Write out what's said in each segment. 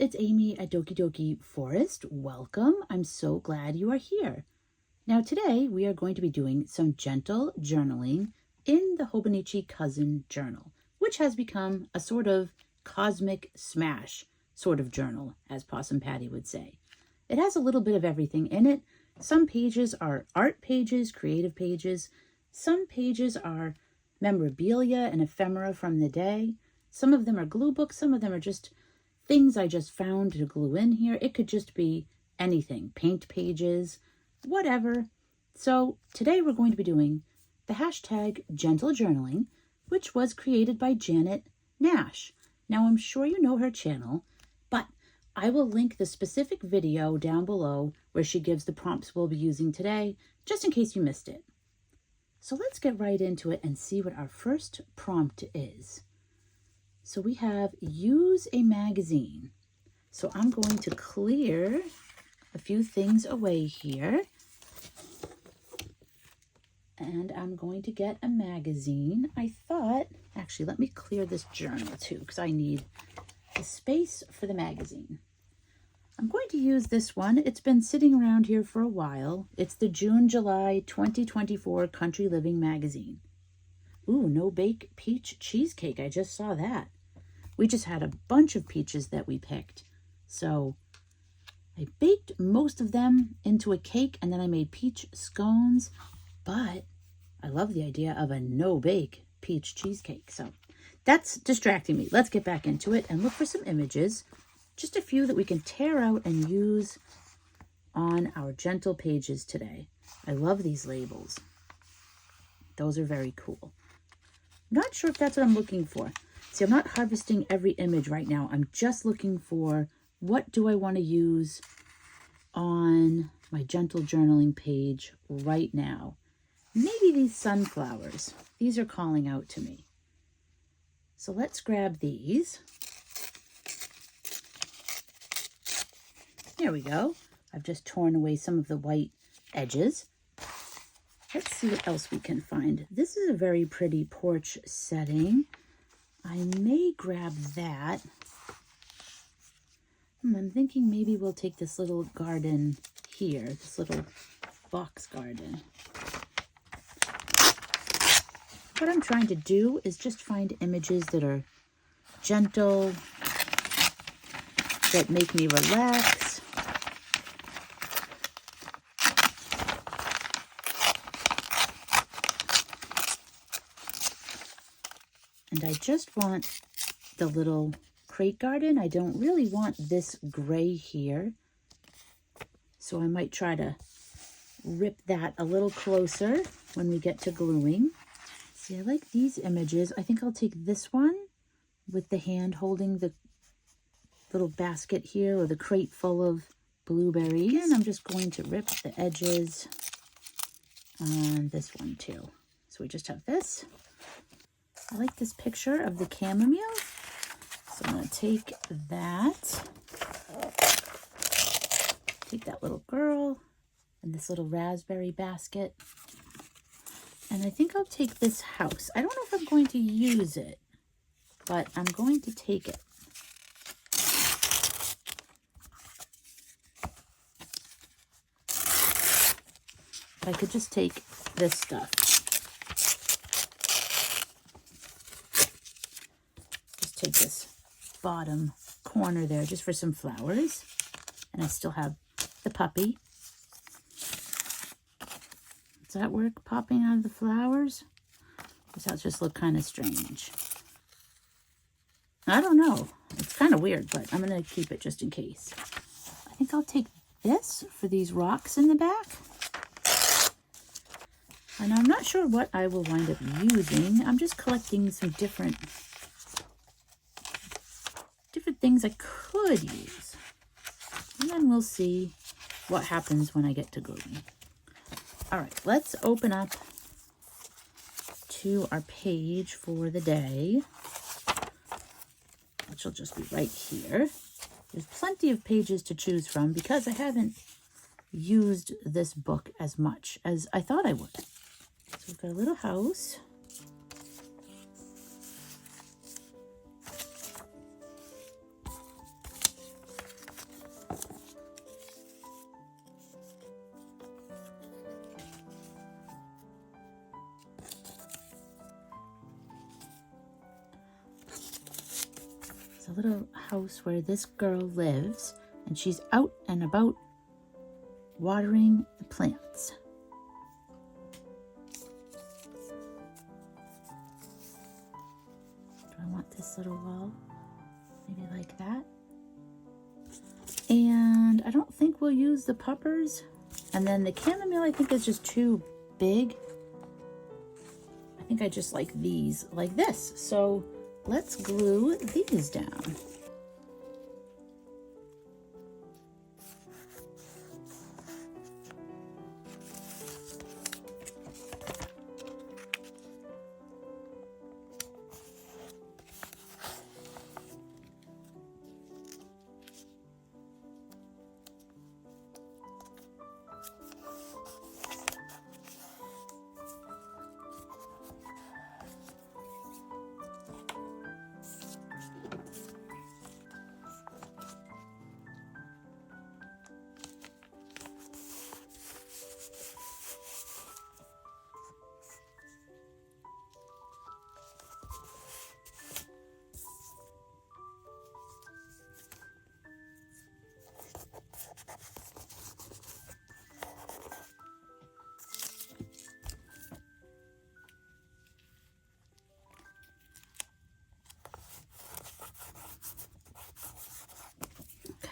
it's Amy at Doki Doki Forest. Welcome. I'm so glad you are here. Now today we are going to be doing some gentle journaling in the Hobonichi Cousin Journal, which has become a sort of cosmic smash sort of journal, as Possum Patty would say. It has a little bit of everything in it. Some pages are art pages, creative pages. Some pages are memorabilia and ephemera from the day. Some of them are glue books. Some of them are just things I just found to glue in here. It could just be anything, paint pages, whatever. So today we're going to be doing the hashtag gentle journaling, which was created by Janet Nash. Now I'm sure you know her channel, but I will link the specific video down below where she gives the prompts we'll be using today, just in case you missed it. So let's get right into it and see what our first prompt is. So we have use a magazine. So I'm going to clear a few things away here. And I'm going to get a magazine. I thought, actually, let me clear this journal too, because I need the space for the magazine. I'm going to use this one. It's been sitting around here for a while. It's the June-July 2024 Country Living magazine. Ooh, no bake peach cheesecake. I just saw that. We just had a bunch of peaches that we picked. So I baked most of them into a cake and then I made peach scones. But I love the idea of a no bake peach cheesecake. So that's distracting me. Let's get back into it and look for some images. Just a few that we can tear out and use on our gentle pages today. I love these labels. Those are very cool. Not sure if that's what I'm looking for. See, I'm not harvesting every image right now. I'm just looking for what do I want to use on my gentle journaling page right now. Maybe these sunflowers. These are calling out to me. So let's grab these. There we go. I've just torn away some of the white edges. Let's see what else we can find. This is a very pretty porch setting. I may grab that. I'm thinking maybe we'll take this little garden here, this little box garden. What I'm trying to do is just find images that are gentle, that make me relax. And I just want the little crate garden. I don't really want this gray here. So I might try to rip that a little closer when we get to gluing. See, I like these images. I think I'll take this one with the hand holding the little basket here or the crate full of blueberries. And I'm just going to rip the edges on this one too. So we just have this. I like this picture of the chamomile. So I'm going to take that. Take that little girl and this little raspberry basket. And I think I'll take this house. I don't know if I'm going to use it, but I'm going to take it. I could just take this stuff. Just take this bottom corner there just for some flowers. And I still have the puppy. Does that work, popping out of the flowers? Does that just look kind of strange? I don't know. It's kind of weird, but I'm going to keep it just in case. I think I'll take this for these rocks in the back. And I'm not sure what I will wind up using. I'm just collecting some different things I could use. And then we'll see what happens when I get to gluing. All right, let's open up to our page for the day, which will just be right here. There's plenty of pages to choose from because I haven't used this book as much as I thought I would. So we've got a little house. a little house where this girl lives, and she's out and about watering the plants. Do I want this little wall? Maybe like that. And I don't think we'll use the puppers. And then the chamomile I think is just too big. I think I just like these like this. So let's glue these down.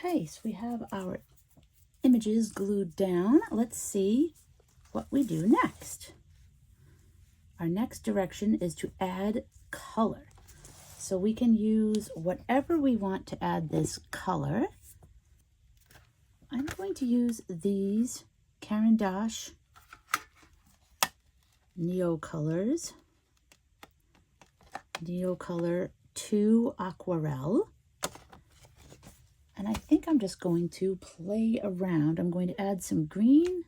Okay, so we have our images glued down. Let's see what we do next. Our next direction is to add color. So we can use whatever we want to add this color. I'm going to use these Caran d'Ache Neo Colors, Neo Color 2 Aquarelle. And I think I'm just going to play around. I'm going to add some green,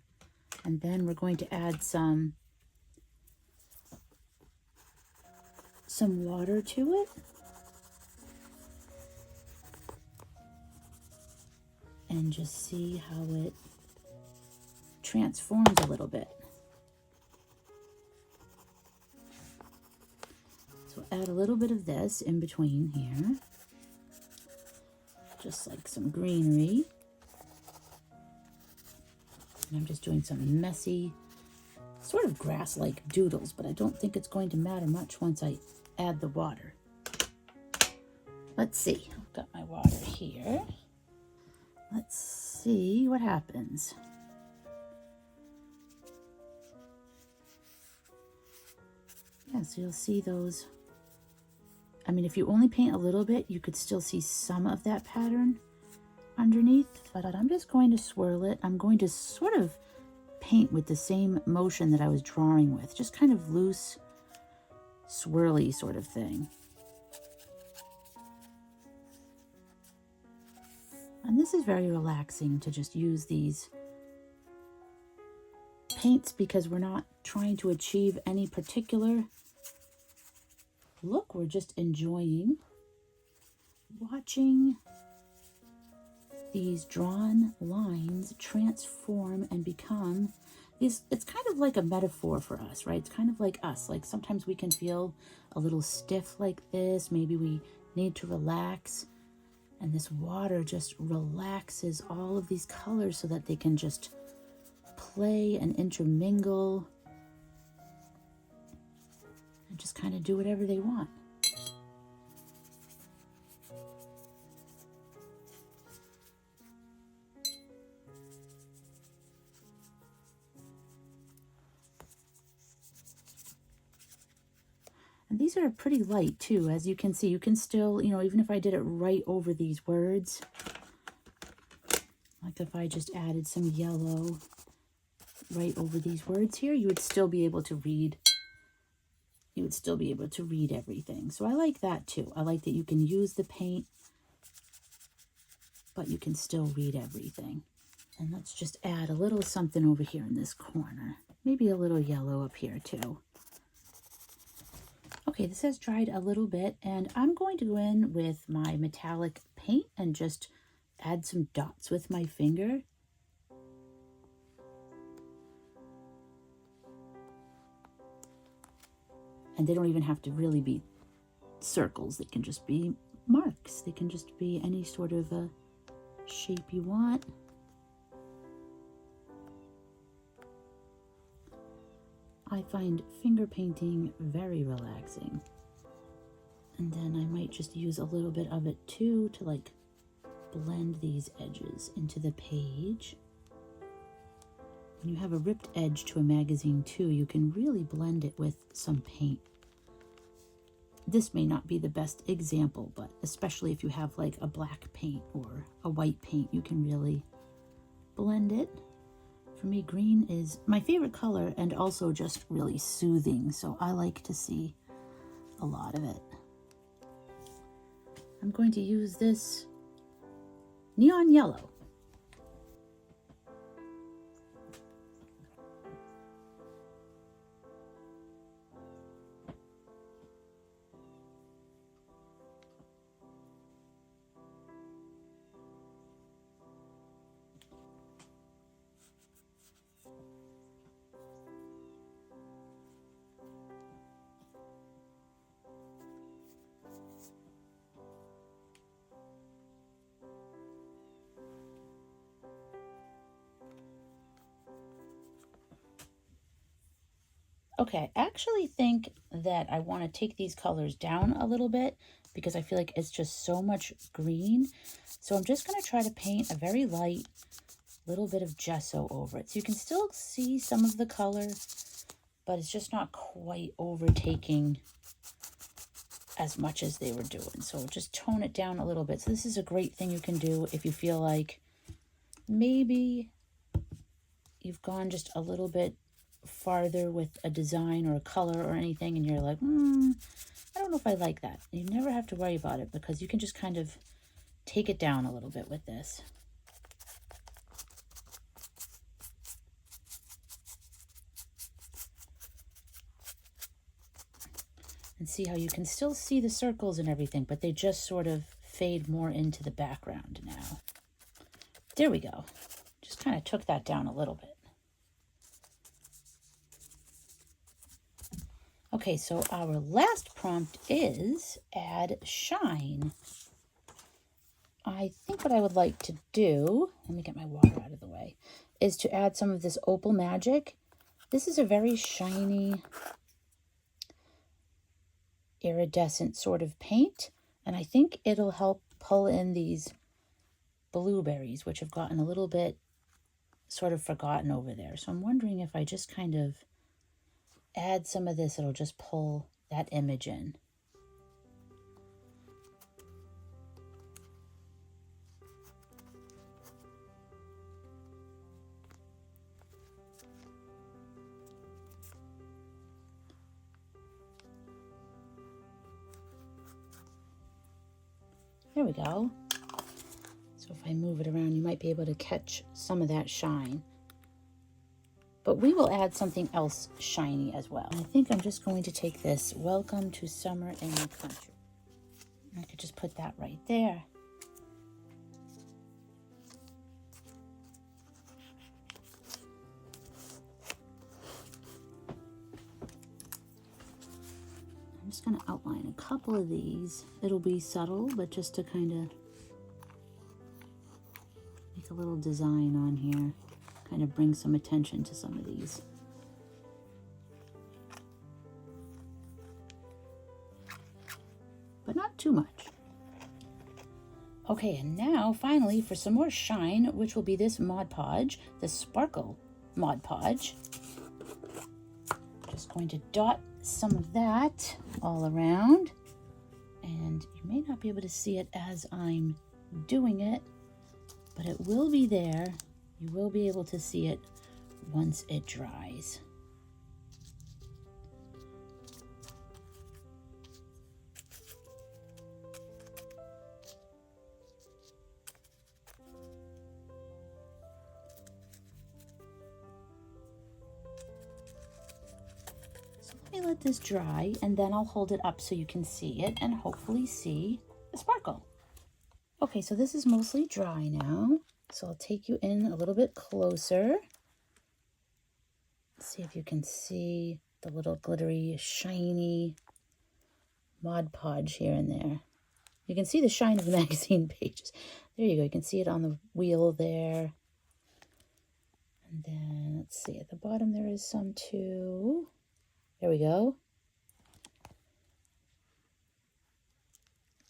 and then we're going to add some water to it. And just see how it transforms a little bit. So add a little bit of this in between here. Just like some greenery. And I'm just doing some messy, sort of grass-like doodles, but I don't think it's going to matter much once I add the water. Let's see. I've got my water here. Let's see what happens. Yeah, so you'll see those. I mean, if you only paint a little bit, you could still see some of that pattern underneath, but I'm just going to swirl it. I'm going to sort of paint with the same motion that I was drawing with, just kind of loose, swirly sort of thing. And this is very relaxing to just use these paints because we're not trying to achieve any particular look. We're just enjoying watching these drawn lines transform and become these. It's kind of like a metaphor for us, right? It's kind of like us. Like sometimes we can feel a little stiff like this. Maybe we need to relax. And this water just relaxes all of these colors so that they can just play and intermingle and just kind of do whatever they want. And these are pretty light too, as you can see. You can still, even if I did it right over these words, like if I just added some yellow right over these words here, you would still be able to read. You would still be able to read everything. So I like that too. I like that you can use the paint, but you can still read everything. And let's just add a little something over here in this corner. Maybe a little yellow up here too. Okay, this has dried a little bit, and I'm going to go in with my metallic paint and just add some dots with my finger. And they don't even have to really be circles. They can just be marks. works. They can just be any sort of a shape you want. I find finger painting very relaxing. And then I might just use a little bit of it too to like blend these edges into the page. When you have a ripped edge to a magazine too, you can really blend it with some paint. This may not be the best example, but especially if you have like a black paint or a white paint, you can really blend it. For me, green is my favorite color and also just really soothing, so I like to see a lot of it. I'm going to use this neon yellow. Okay, I actually think that I want to take these colors down a little bit because I feel like it's just so much green. So I'm just going to try to paint a very light little bit of gesso over it. So you can still see some of the color, but it's just not quite overtaking as much as they were doing. So just tone it down a little bit. So this is a great thing you can do if you feel like maybe you've gone just a little bit farther with a design or a color or anything and you're like, I don't know if I like that. You never have to worry about it because you can just kind of take it down a little bit with this. And see how you can still see the circles and everything, but they just sort of fade more into the background now. There we go. Just kind of took that down a little bit. Okay, so our last prompt is add shine. I think what I would like to do, let me get my water out of the way, is to add some of this Opal Magic. This is a very shiny, iridescent sort of paint, and I think it'll help pull in these blueberries, which have gotten a little bit sort of forgotten over there. So I'm wondering if I just kind of add some of this, it'll just pull that image in. There we go. So if I move it around, you might be able to catch some of that shine. But we will add something else shiny as well. I think I'm just going to take this Welcome to Summer in the Country. I could just put that right there. I'm just going to outline a couple of these. It'll be subtle, but just to kind of make a little design on here. Kind of bring some attention to some of these. But not too much. Okay, and now finally for some more shine, which will be this Mod Podge, the Sparkle Mod Podge. Just going to dot some of that all around. And you may not be able to see it as I'm doing it, but it will be there. You will be able to see it once it dries. So let me let this dry and then I'll hold it up so you can see it and hopefully see the sparkle. Okay, so this is mostly dry now. So I'll take you in a little bit closer. See if you can see the little glittery, shiny Mod Podge here and there. You can see the shine of the magazine pages. There you go. You can see it on the wheel there. And then, let's see, at the bottom there is some too. There we go.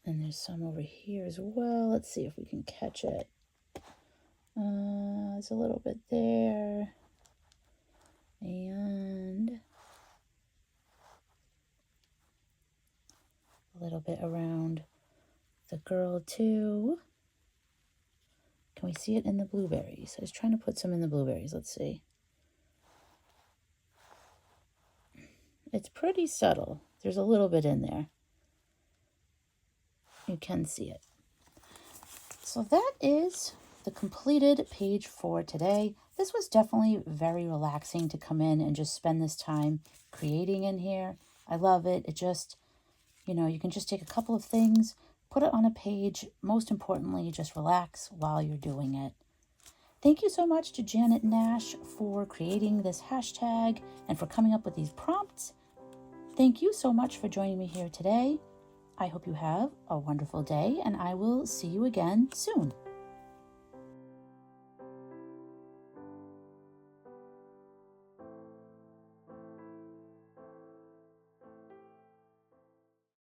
And there's some over here as well. Let's see if we can catch it. There's a little bit there. And a little bit around the girl too. Can we see it in the blueberries? I was trying to put some in the blueberries. Let's see. It's pretty subtle. There's a little bit in there. You can see it. So that is the completed page for today. This was definitely very relaxing to come in and just spend this time creating in here. I love it. It just, you know, you can just take a couple of things, put it on a page. Most importantly, just relax while you're doing it. Thank you so much to Janet Nash for creating this hashtag and for coming up with these prompts. Thank you so much for joining me here today. I hope you have a wonderful day, and I will see you again soon.